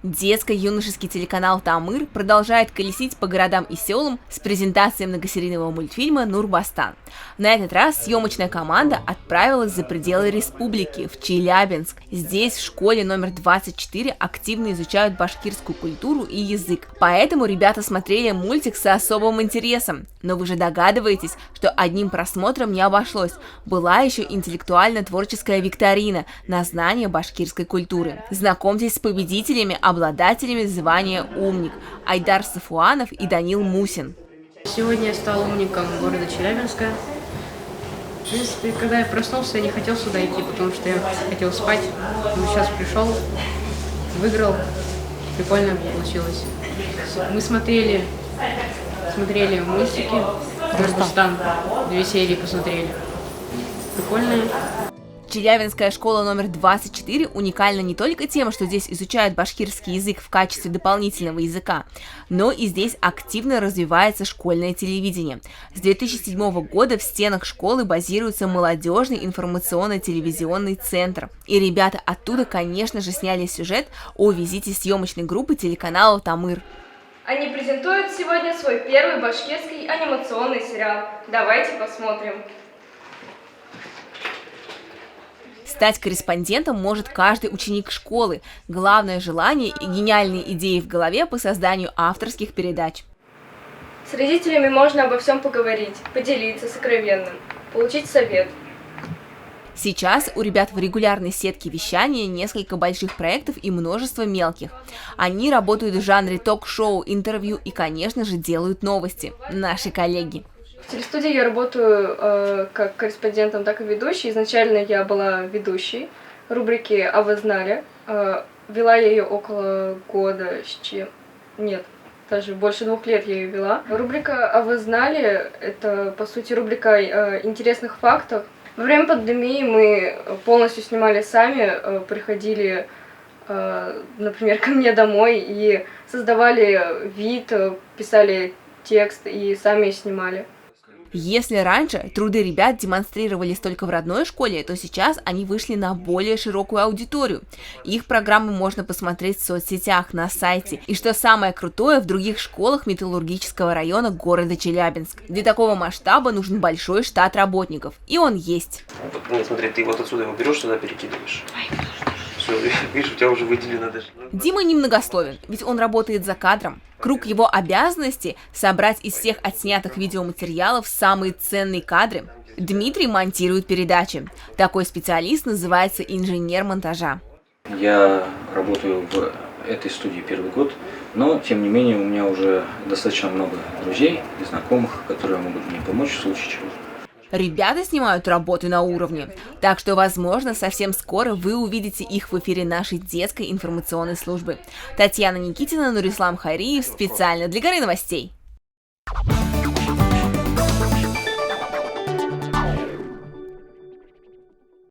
Детско-юношеский телеканал «Тамыр» продолжает колесить по городам и селам с презентацией многосерийного мультфильма «Нурбастан». На этот раз съемочная команда отправилась за пределы республики, в Челябинск. Здесь, в школе номер 24, активно изучают башкирскую культуру и язык. Поэтому ребята смотрели мультик с особым интересом. Но вы же догадываетесь, что одним просмотром не обошлось. Была еще интеллектуально-творческая викторина на знание башкирской культуры. Знакомьтесь с победителями, обладателями звания «Умник» Айдар Сафуанов и Данил Мусин. Сегодня я стал умником города Челябинска. В принципе, когда я проснулся, я не хотел сюда идти, потому что я хотел спать. Но сейчас пришел, выиграл, прикольно получилось. Мы смотрели мультики, «Нурбастан», 2 серии посмотрели. Прикольные. Челябинская школа номер 24 уникальна не только тем, что здесь изучают башкирский язык в качестве дополнительного языка, но и здесь активно развивается школьное телевидение. С 2007 года в стенах школы базируется молодежный информационно-телевизионный центр. И ребята оттуда, конечно же, сняли сюжет о визите съемочной группы телеканала «Тамыр». Они презентуют сегодня свой первый башкирский анимационный сериал. Давайте посмотрим. Стать корреспондентом может каждый ученик школы. Главное желание и гениальные идеи в голове по созданию авторских передач. С родителями можно обо всем поговорить, поделиться сокровенным, получить совет. Сейчас у ребят в регулярной сетке вещания несколько больших проектов и множество мелких. Они работают в жанре ток-шоу, интервью и, конечно же, делают новости. Наши коллеги. В телестудии я работаю как корреспондентом, так и ведущей. Изначально я была ведущей рубрики «А вы знали?». Вела я ее около года Нет, даже больше 2 лет я ее вела. Рубрика «А вы знали?» – это, по сути, рубрика интересных фактов. Во время пандемии мы полностью снимали сами, приходили, например, ко мне домой и создавали вид, писали текст и сами снимали. Если раньше труды ребят демонстрировались только в родной школе, то сейчас они вышли на более широкую аудиторию. Их программы можно посмотреть в соцсетях, на сайте. И что самое крутое, в других школах металлургического района города Челябинск. Для такого масштаба нужен большой штат работников. И он есть. Вот, смотри, ты вот отсюда его берешь, сюда перекидываешь. Все, видишь, у тебя уже выделено даже. Дима немногословен, ведь он работает за кадром. Круг его обязанностей – собрать из всех отснятых видеоматериалов самые ценные кадры. Дмитрий монтирует передачи. Такой специалист называется инженер монтажа. Я работаю в этой студии 1-й год, но, тем не менее, у меня уже достаточно много друзей и знакомых, которые могут мне помочь в случае чего. Ребята снимают работы на уровне, так что, возможно, совсем скоро вы увидите их в эфире нашей детской информационной службы. Татьяна Никитина, Нурислам Хайриев, специально для Горы новостей.